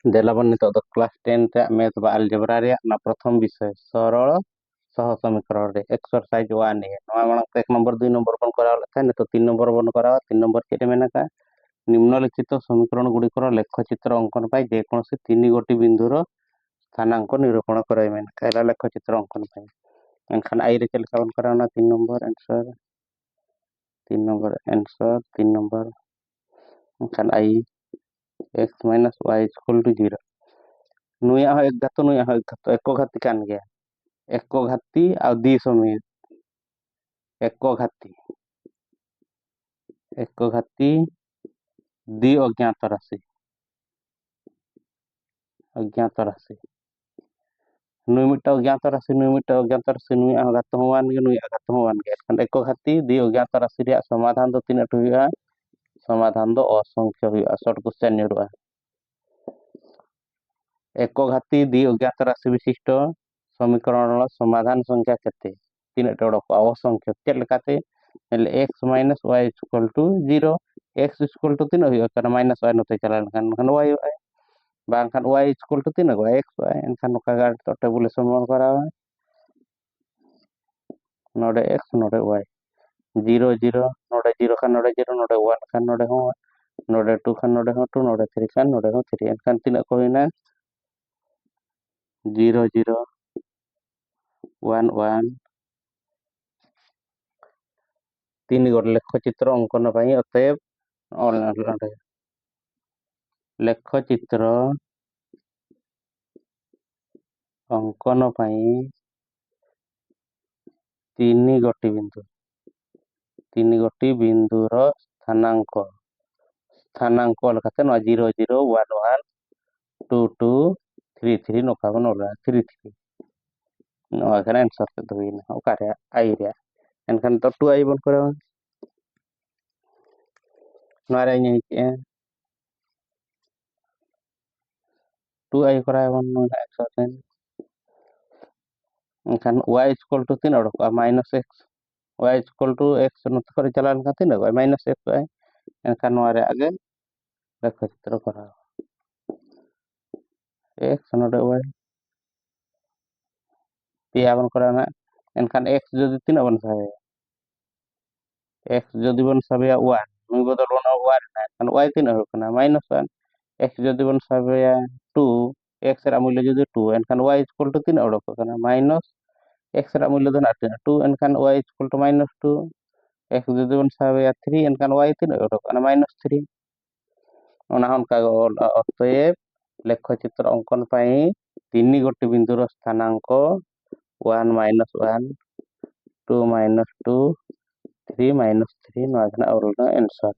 देलाबन नितो दो क्लास 10 रे मैथ बा अलजेब्रा रे ना प्रथम विषय सरल सह समीकरण रे एक्सरसाइज 1 है नवा मानक 1 नंबर 2 नंबर बन कराव लेखा नितो 3 नंबर बन कराव 3 नंबर केटे मेनका निम्नलिखित समीकरण गुड़िकर लेखचित्र अंकन पाई जेकोसी तीन गोटी बिंदुर स्थानांक निरूपण कराई मेनका एला लेखचित्र अंकन पाई एनखान आई रे चलका बन करावना 3 नंबर आंसर 3 नंबर एनखान आई x minus y equal to 0 नुया हो एक धातु नुया हो एक धातु एको घाती कान गया एको घाती आ दी समीर एको घाती दी अज्ञात राशि नुई मिटा अज्ञात राशि नुया हो घात होवान गे नुया घात होवान गे एखन एको घाती दी अज्ञात राशि रे समाधान दो तीन हुआ समाधान दो असंख्य हुआ शॉर्ट क्वेश्चन निरुआ एको घाती दी अज्ञात राशि विशिष्ट समीकरण समाधान संख्या केते तीन टोड़क असंख्य चल लेकाते x minus y equal to 0 x equal to तीन हुआ माइनस वाई नते चला खान वाई बांखान वाई इक्वल टू तीन एक्स वाई एनखान नोका गाड़ तो टेबुलेशन मन करावा नोडे एक्स नोडे वाई 0 0 नोडे 0 खान नोडे 0 नोडे 1 खान नोडे हो नोडे 2 खान नोडे हो 2 नोडे 3 खान नोडे हो 3 एनखान तीन को हुईना 0 0 1 1 तीन गोटे लेखचित्र अंकन पाई अतएव लेखचित्र अंकन पाई तीन गोटी बिंदुर स्थानांक लेखाते 0 0 1 1 2 2 3 3 नोका बन 3 3 नोका खान आंसर के दुईना ओकारे आई रे एनखान तो 2 आई बन करावा नारे नहीं के 2 आई करावा बन आंसर के एनखान y इक्वल टू तीन ओडक minus x y equal to x नोते करे चलान का तीन माइनस x y एनखान नोरे आगे लेखचित्र करा x नोडे y पिया बन कराना एनखान x जदि तीन बन साबे x जदि बन साबे 1 नुई बदल बन 1 ना एनखान y तीन होकना माइनस 1 x जदि बन साबे 2 x रा मूल्य जदि 2 एनखान y इक्वल टू तीन ओडक कना माइनस x रा मूल्य दन 8 2 एनखान y equal to minus 2 x जदि बन साबे 3 एनखान y तीन ओडक कना माइनस 3 ओना हनका अतएव लेखचित्र अंकन पाई तीन गोटी बिंदुर स्थानांक 1 माइनस 1 2 माइनस 2 3 माइनस 3 नोना और आंसर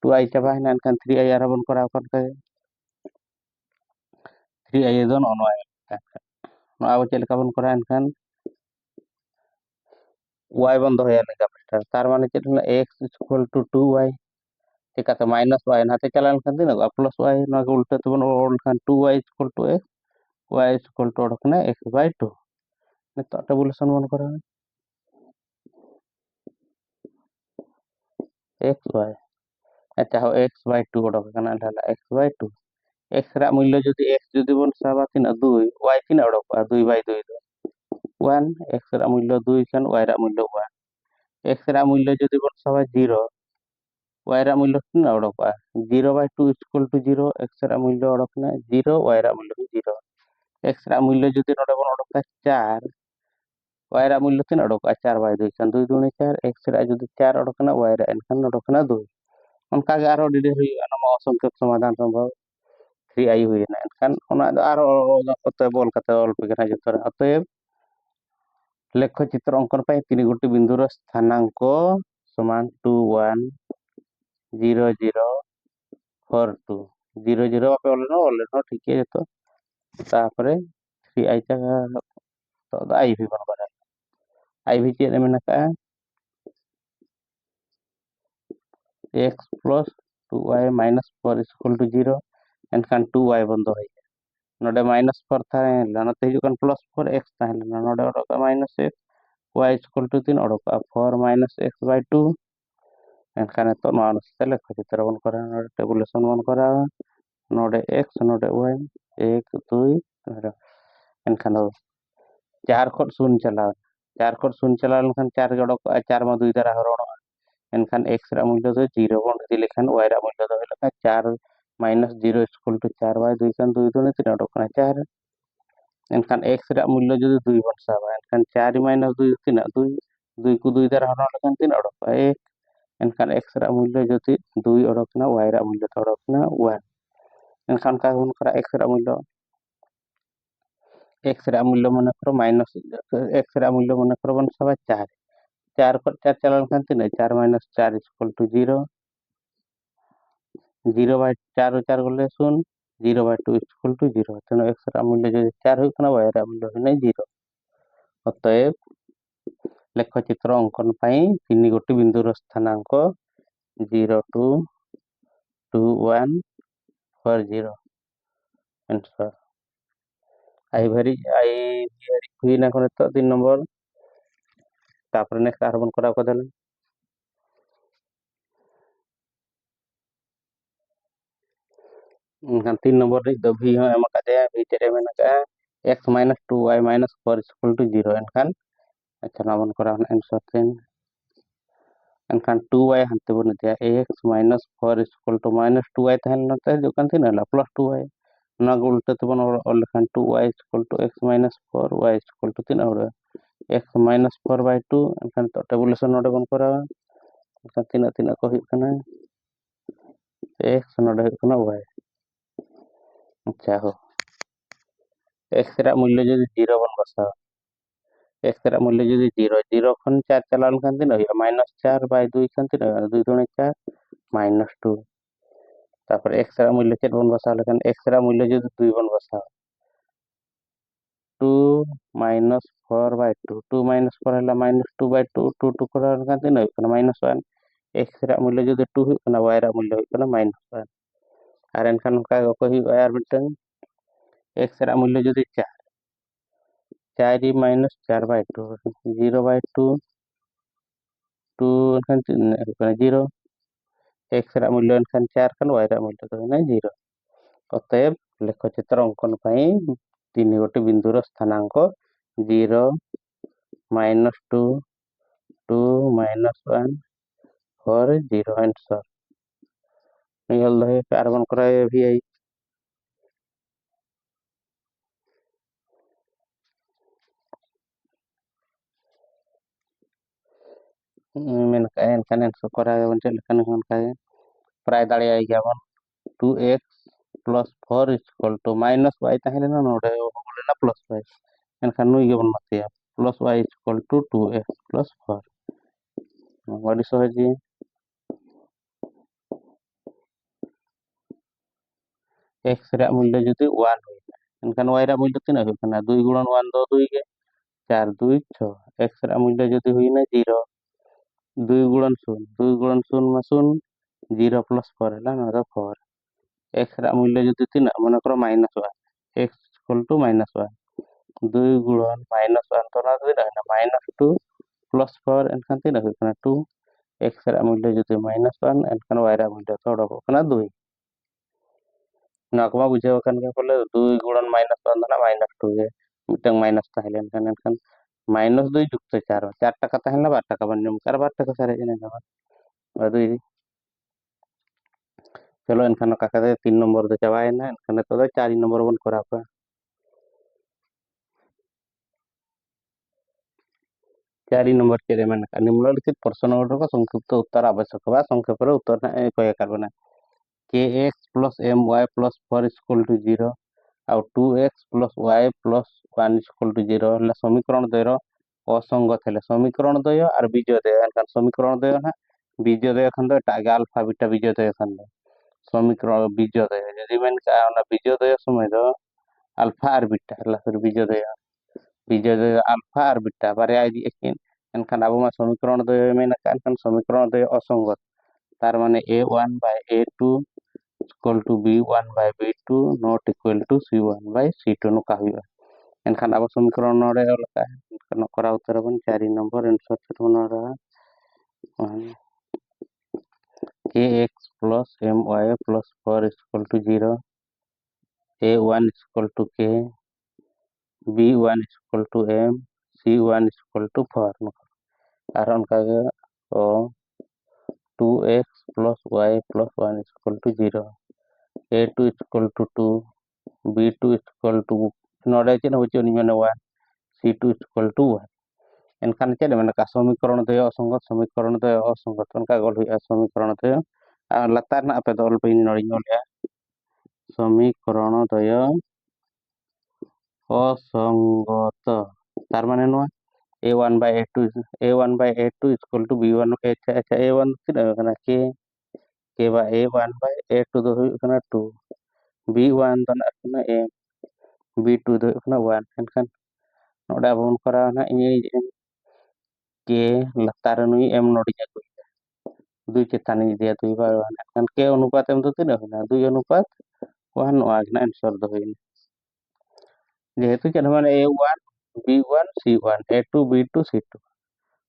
2 आई चाबा है एनखान 3 आई आर बन कराव कर 3 आई दन अनवा नोआ चलका बन करा एनखान y बन दोया लेका बेटा तार माने चेतना x इक्वल टू 2y चिकाते माइनस y नाते चलान खान दिन प्लस y ना उल्टे तो बन और खान 2y equal to x y equal to ओडकना x बाय 2 नितो टेबुलेशन बन करा x y अच्छा हो x बाय 2 ओडक कना ढाला x बाय 2 x रा मूल्य जदि x जदि बन साबा तीन 2 y तीन ओडक 2 बाय 2 1 x रा मूल्य 2 खान y रा मूल्य 1 x रा मूल्य जदि बन साबा 0 y रा मूल्य तीन ओडक 0 बाय 2 इक्वल टू 0 x रा मूल्य ओडकना 0 y रा मूल्य 0 x रा मूल्य जदि नोडे बन ओडक 4 y रा मूल्य तीन ओडक 4 बाय 2 खान 2 2 4 x रा जदि 4 ओडकना y रा एनखान ओडकना 2 उनका गे आरो डिडे हुईगा नम असंख्य समाधान संभव 3 आई हुईना एनखान ओना दो आरो अतएव बोल कते ऑल पे जतरे अतएव लेखचित्र अंकन पाई तीन गोटी बिंदुर स्थानांक समान 2 1 0 0 4 2 0 0 पे ओले न ठीक है तो तापरे 3 आई चा तो आई भी बन करा आई भी चेक में नका x plus 2y minus 4 equal to 0 एनखान 2y बन दो नोडे माइनस 4 था नते हिजुकान प्लस 4 x था नोडे ओडका minus x y equal to 3 ओडका 4 माइनस x बाय 2 एनखान तो नोआ अनुसार लेखचित्र बन करा टेबुलेशन बन करा नोडे x नोडे y 1 2 एनखान 4 खट 0 चलाव 4 खट 0 चलाव लेखान 4 गे उडोक 4 मा 2 द्वारा हरण एनखान x रा मूल्य दो 0 बन इदि लेखान y रा मूल्य दो लेखा 4 माइनस 0 इक्वल टू 4 y 2 खान 2 दुने 3 उडोक 4 एनखान x रा मूल्य जदि 2 बन साबा एनखान 4 माइनस 2 3 2 2 को 2 द्वारा हरण लेखान 3 उडोक 1 एनखान x रा मूल्य जदि 2 उडोकना y रा मूल्य तो उडोकना 1 एनखान का बन करा x रा मूल्य मन करो माइनस x रा मूल्य मन करो बन साबा 4 4 पर 4 चला लेखान 3 4 माइनस 4 इक्वल टू 0 0 बाय 4 4 गले 0 0 बाय 2 इक्वल टू 0 तेणु x रा मूल्य जदि 4 होइकना y रा मूल्य होइना 0 अतएव लेखचित्र अंकन पाई 3 गोटी बिंदुर स्थानांक 0 2 2 1 4 0 आंसर आई हुई ना कोने तो 3 नंबर तापर नेक्स्ट कार्बन करा को देले 3 नंबर रे द v हो एम का दे v तेरे में ना x minus 2y minus 4 is equal to 0 एनखान अच्छा नामन करा आंसर 3 एनखान 2y हंते बन दिया x minus 4 is equal to minus 2y तहन नते जो कान थिन ला प्लस 2y ना उल्टा तो बन और लेखान 2y is equal to x minus 4 y is equal to 3 और x minus 4 by 2 एनखान तो टेबुलेशन नोडे बन करा एनखान 3 3 को हुई कना x नोडे हुई कना y अच्छा हो x रा मूल्य जदि 0 बन बसा x रा मूल्य जदि 0 0 खन 4 चलान खान दिन माइनस 4 बाय 2 खान दिन 2 दुणे 4 माइनस 2 तापर x रा मूल्य चेत बन बसा लेकिन x रा मूल्य जदि 2 बन बसा 2 माइनस 4 बाय 2 2 माइनस 4 हला माइनस 2 बाय 2 2 2 करा खान दिन माइनस 1 x रा मूल्य जदि 2 हुई कना y रा मूल्य हुई कना माइनस 1 आर एनखान का को हुई आर मिटन x रा मूल्य जदि 4 4 माइनस 4 बाय 2 0 बाय 2 2 एनखान 0 x रा मूल्य एनखान 4 खान y रा मूल्य तो ना 0 अतएव लेखचित्र अंकन पाई 3 गोटी बिंदुर स्थानांक 0 माइनस 2 2 माइनस 1 4 0 आंसर निकल रहे कार्बन कराए भी आई मेन का एनखान आंसर कराए बन चल लेखन का प्राय दाड़े आई गया बन 2x plus 4 is equal to minus y ताहे ना नोडे बोले ना प्लस y एनखान नुई गे बन मतिया plus y is equal to 2x plus 4 बड़ी सहजी x रा मूल्य जदि 1 होई एनखान y रा मूल्य तीन हो कना 2 गुणन 1 दो 2 गे 4 2 6 x रा मूल्य जदि हुई ना 0 2 गुणन 0 2 गुणन 0 में 0 0 प्लस 4 है ना तो 4 x रा मूल्य जदि तीन मन करो minus 1 x equal to minus 1 2 गुणन माइनस 1 तो ना 2 रहना माइनस 2 प्लस 4 एनखान तीन हो कना 2 x रा मूल्य जदि माइनस 1 एनखान y रा मूल्य तो उडोक कना 2 नाकमा बुझाव kan के बोले 2 गुणन माइनस 1 ना माइनस 2 गे मिटंग माइनस ताहेलेन kan एनखान माइनस 2 जुक्त 4 4 टका ताहेला 12 टका बन निमकार 12 टका सारे जने जमा अदुई चलो एनखान का 3 नंबर दे चाबायना एनखान तो 4 नंबर बन करा पा 4 नंबर चेरे मन निम्नलिखित प्रश्न का संक्षिप्त उत्तर आवश्यक बा संक्षेप रे उत्तर कय करबना kx plus my plus 4 is equal to 0 ଆଉ 2x plus y plus 1 is equal to 0 ହେଲା ସମୀକରଣ ଦ୍ୱୟର ଅସଙ୍ଗତ ହେଲେ ସମୀକରଣ ଦ୍ୱୟ আর বীজদ্বୟ এখান সমীকରଣ দ্বয় না বীজদ্বয় খন্ড টাগা আলফা বিটা বীজদ্বয় খন্ড সমীকରଣ বীজদ্বয় যদি মানে না বীজদ্বয় সময় দ আলফা আর বিটা ହେଲା ফির বীজদ্বয় আলফা আর বিটা বারে আই একিন এখান আবু মা সমীকରଣ দ্বয় মেনা এখান সমীকରଣ দ্বয় অসঙ্গত তার মানে a1 by a2 equal to b1 by b2 not equal to c1 by c2 नु का हुआ एनखान अब समीकरण नोडे लका एनखान करा उत्तर बन 4 नंबर आंसर छतो नोडा kx plus my plus 4 is equal to 0 A1 is equal to K, B1 is equal to M, C1 is equal to 4 আর অনকাগে ও 2x plus y plus 1 is equal to 0, A2 is equal to 2, B2 is equal to नोडे चेन होचे निमने 1, C2 is equal to 1 एनखान चेन मेना का समीकरण दय असंगत अनका गल हुई समीकरण दय लतार ना पे दल पे नड़ी नोलिया समीकरण दय असंगत तार माने no A1 by A2 is equal to B1 अच्छा A1 तिना कना K by A1 by A2 दो हुई कना 2 B1 तो ना कना M B2 दो कना 1 एनखान नोडा बोन करा ना इनी K लतार नुई M नोडी जाको दुई चेतान दिया 2 by 1 एनखान K अनुपात M तो तिना कना 2 अनुपात 1 नो आगना आंसर दो हुई जेहेतु चेन माने A1 B1 C1 A2 B2 C2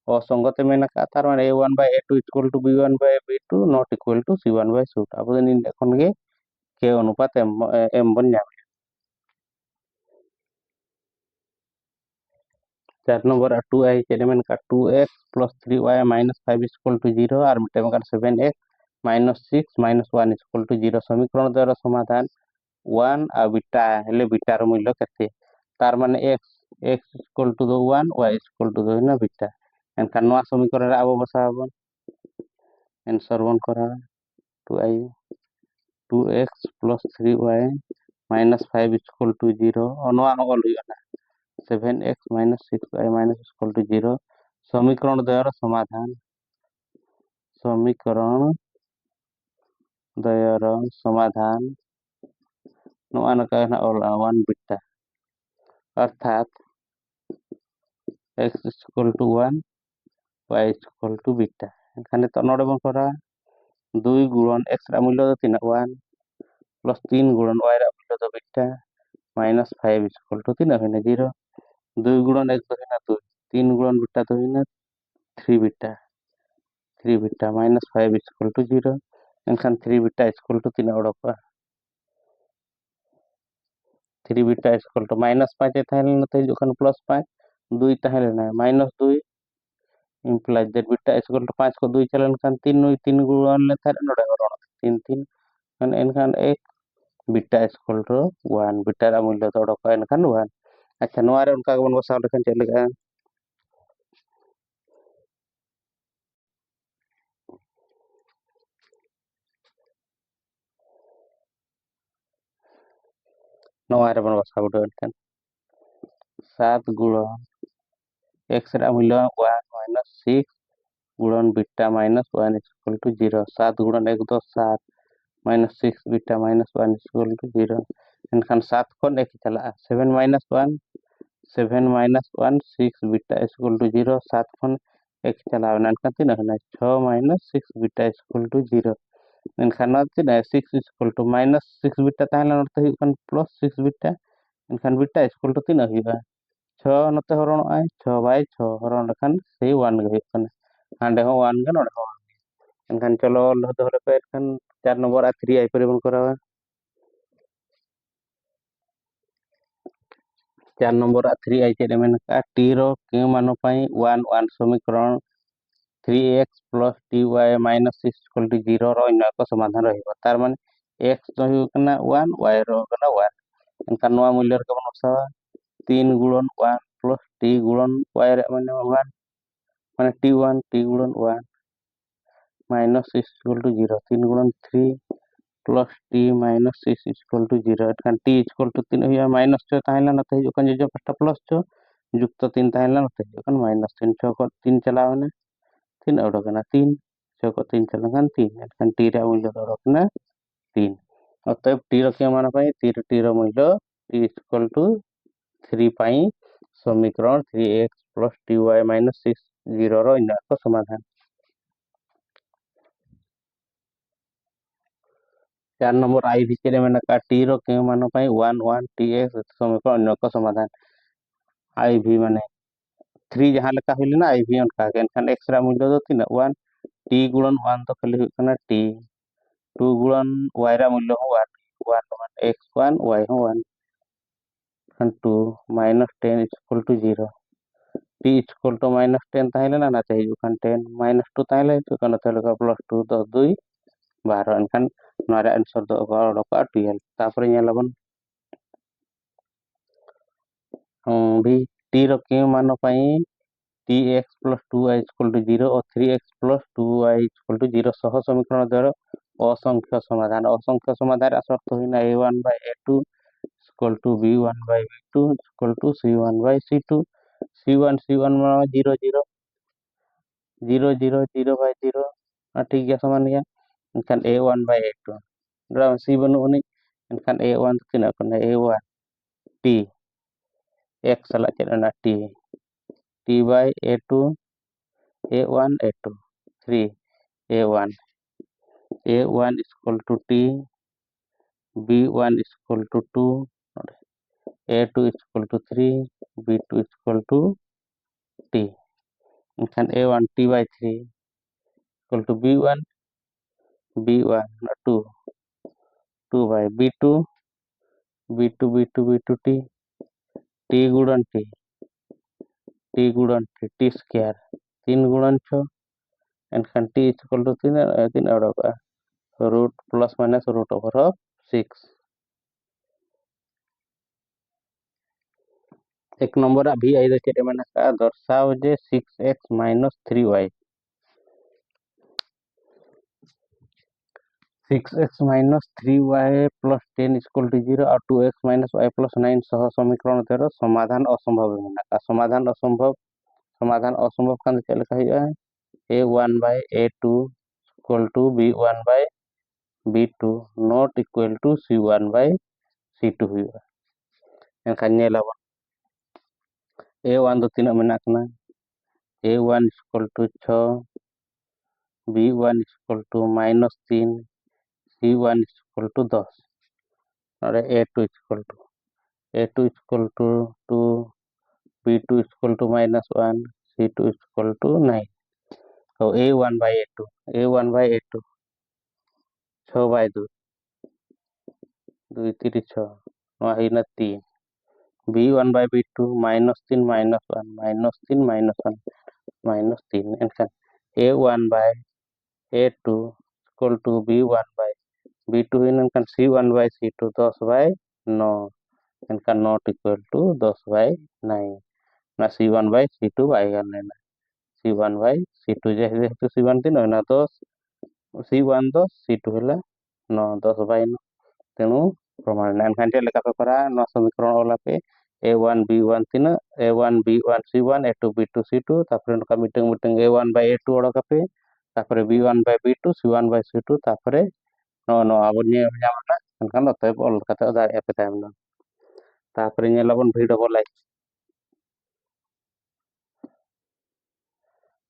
असंगत मेना का तार माने A1 by A2 equal to B1 by B2 not equal to C1 by C2 अब दिन एखन गे K अनुपात M बन जाबे 4 नंबर 2i चेन मेन का 2x plus 3y minus 5 is equal to 0 और मिटे में 7x minus 6 minus 1 is equal to 0 समीकरण द्वारा समाधान 1 आ बीटा हेले बीटा रो मूल्य केते तार माने x equal to 1 y equal to ना बीटा एनखान नवा समीकरण रे आबो बसाबन आंसर वन करा 2i 2x plus 3y minus 5 is equal to 0 और नवा गल हुई 7x minus 6y minus is equal to 0 समीकरण द्वयर समाधान नवा न कहना और 1 बीटा अर्थात x is equal to 1 y is equal to beta एखाने तो नोडे बन करा 2 गुणन x रा मूल्य तो 3 1 प्लस 3 गुणन y रा मूल्य तो beta minus 5 is equal to 3 होने 0 2 गुणन x तो होना 2 3 गुणन बीटा तो होना 3 beta minus 5 is equal to 0 एनखान 3 बीटा is equal to 3 ओडोका 3 beta is equal to minus 5 थाहेन नते जोखन प्लस 5 2 थाहेन ना minus 2 implies that beta is equal to 5 को 2 चलन खान 3 गुणन ले थाहेन नोडे हरण 3 3 एनखान 1 beta is equal to 1 beta रा मूल्य तो ओडोका एनखान 1 अच्छा नोआ रे उनका बन बसाव लेखन चेक लेगा नोआ रे बन बसाव दो एनखान 7 गुणन x रा मूल्य 1 minus 6 गुणन beta minus 1 is equal to 0 7 गुणन 1 2 7 minus 6 beta minus 1 is equal to 0 एनखान 7 खन 1 चला 7 minus 1 6 beta is equal to 0 7 खन 1 चला एनखान तीन होना 6 minus 6 beta is equal to 0 एनखान तीन 6 is equal to minus 6 beta ताहला नते हुकन plus 6 बीटा एनखान बीटा is equal to तीन हुआ 6 नते हरण आय 6 by 6 हरण लेखान से 1 गे हुकन हांडे हो 1 गे नोडे हो एनखान चलो दोहरे पे एनखान 4 नंबर आ 3 आई परिबन करावा 4 नंबर आ 3 आई चेले मेन का t रो के मानो पई 1 1 समीकरण 3x plus ty minus 6 equal to 0 रो अन्य को समाधान रहिबो तार माने x तो हुकना 1 y रो कना 1 एनखान नवा मूल्य रे कबन बसावा 3 गुणन 1 plus t गुणन y रे माने 1 माने t1 t गुणन 1 minus 6 equal to 0 3 गुणन 3 plus t minus 6 is equal to 0 एटकान t is equal to 3 हुआ माइनस 6 ताहेला नते हिजुकन जो पस्टा प्लस 6 युक्त 3 ताहेला नते हिजुकन माइनस 3 6 को 3 चलावना 3 ओडकना 3 6 को 3 चलागन 3 एटकान t रा मूल्य ओडकना 3 अतएव t रो के मान पई t रो मूल्य t is equal to 3 पई समीकरण 3x plus ty minus 6 0 रो अन्य को समाधान 4 नंबर आई भितर में का t रो के मान पई 1 1 tx समीकरण अन्य को समाधान आई भी माने 3 जहां लेका होइल ना आई भी उनका एनखान x रा मूल्य दो 3 1 t गुणन 1 तो खाली हुकना t 2 गुणन y रा मूल्य हो 1 1 1 x1 y हो 1 एनखान 2 -10 equal to 0 t equal to -10 ताहेलेना नाते हिजुग खान 10 -2 ताहेले हिजुग खान नाते लगा +2 10 2 12 एनखान नोरे आंसर दो ओडोका 12 तापरे nyelabon भी t रो क्यों मानो पाई tx + 2y = 0 और 3x + 2y = 0 सह समीकरण द्वारा असंख्य समाधान शर्त हुई a1/a2 = b1/b2 = c1/c2 c1 c1 0 0 0 0 0/0 ठीक गया समान गया एनखान a1/a2 ड्राम c बनु उनी एनखान a1 tina kena a1 t x salah chet ana t/a2 a1 a2 3 a1 = t b1 = 2 a2 = 3 b2 = t एनखान a1 t/3 = b1 b1 2 2/b2 b2 b2 b2 t t गुणन t t square 3 गुणन 6 एनखान t = 3 ओडोका root plus minus root over of 6 एक number अभी आई चेटे मैंने कहा दर्शाओ जे 6x - 3y 6x - 3y + 10 = 0 और 2x - y + 9 सह समीकरण द्वारा समाधान असंभव है समाधान असंभव का चल लिखा है a1/a2 = b1/b2 not equal to c1/c2 हुआ एनखान nyelabon a1 do tina menak kana a1 = 6 b1 = -3 c1 = 10 और a2 = 2 b2 = -1 c2 = 9 तो a1/a2 6/2 2 3 6 नोआ Hina 3 b1/b2 -3 -1 -3 -1 -3 एनखान a1/a2 = b1/b2 एनखान c1/c2 10/9 एनखान not equal to 10/9 ना c1/c2 आएगा लेना c1/c2 जेहेतु c1 तीन ना 10 c1 10 c2 ହେଲା 9 10/9 तेणु प्रमाण एनखान लेखा पेपरा न समीकरण वाला पे a1 b1 तीन a1 b1 c1 a2 b2 c2 तापर नका मीटिंग a1/a2 ओडका पे तापर b1/b2 c1/c2 तापर no no abon nyamana एनखान अतएव ऑल कथा दाड़े पे टाइम ना तापर nyelabon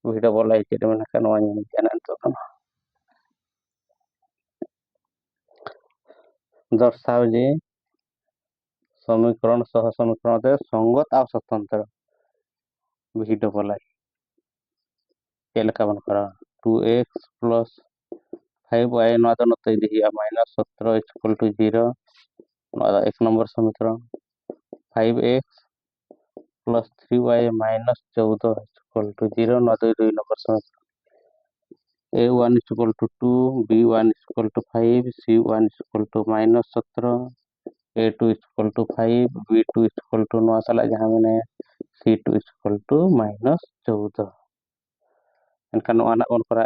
v double i चेट मैंने kan wan janan to दर्शाओ जे समीकरण सह समीकरण दे संगत आ स्वतंत्र v double i चेलका बन करा 2x + 5y नोआ तो नते दिया -17 = 0 नोआ एक नंबर समीकरण 5x + 3y - 14 = 0 नोआ तो 2 नंबर समीकरण a1 = 2 b1 = 5 c1 = -17 a2 = 5 b2 = नोआ साला जहां मैंने c2 = -14 एनखान नोआ ना बन करा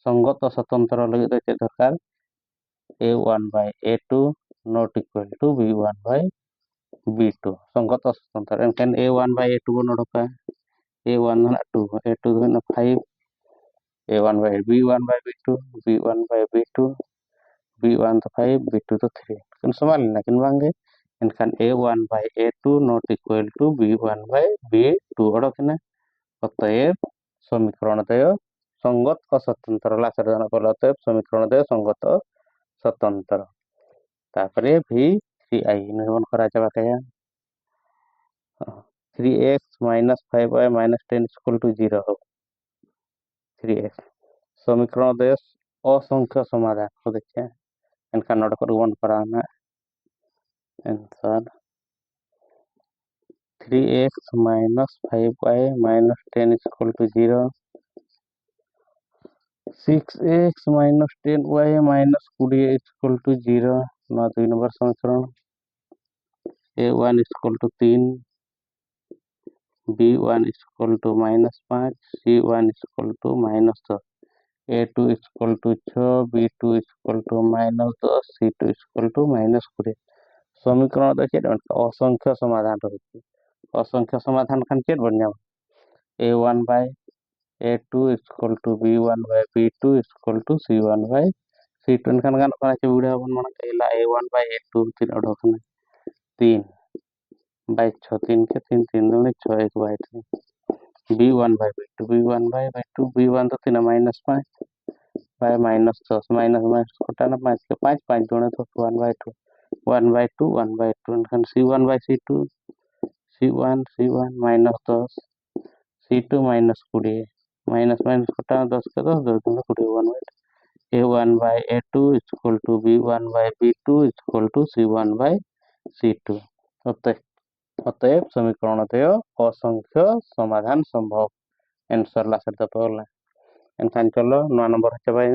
संगत स्वतंत्र लगे तो चेक दरकार a1/a2 not equal to b1/b2 संगत स्वतंत्र एनखान a1/a2 बन ओडका a1 ना 2 a2 ना 5 b1/b2 b1/b2 b1 तो 5 b2 तो 3 kan समान ना किन बांगे एनखान a1/a2 not equal to b1/b2 ओडकना अतएव समीकरण दय संगत अस्वतंत्र लास्ट रे जाना पड़ला अतएव समीकरण दय संगत स्वतंत्र तापरे v3i निर्माण करा जाबा कया 3x - 5y - 10 = 0 हो 3x समीकरण दय असंख्य समाधान को देखिए एनखान नोट कर वन कराना answer 3x minus 5y minus 10 is equal to 0. 6x minus 10y minus 20 is equal to 0. ना 2 नंबर समीकरण a1 is equal to 3, b1 is equal to -5, c1 is equal to -10, a2 is equal to 6, b2 is equal to -10, c2 is equal to -20। समीकरण देखिए असंख्य समाधान रही असंख्य समाधान Khan check बन जाओ a1 by a2 is equal to b1 by b2 is equal to c1 by c2 Khan गान करा चे वीडियो बन मन कहला a1 by a2 तीन अडो खान 3 by 6 3 के 3 3 दूनी 6 1 by 3 b1 by b2 b1 तो 3 -5 by -10 माइनस घटाना 5 के 5 5 दूनी तो 1 by 2 1 by 2 1 by 2 Khan c1 by c2 c1 c1 -10 c2 -20 minus minus घटाना 10 के 10 10 दूनी 21 by a1 by a2 is equal to b1 by b2 is equal to c1 by c2 অতএব সমীকরণতেও অসংখ্য সমাধান সম্ভব। आंसर ला सकता तो एनखान चलो 9 नंबर হচ্ছে ভাই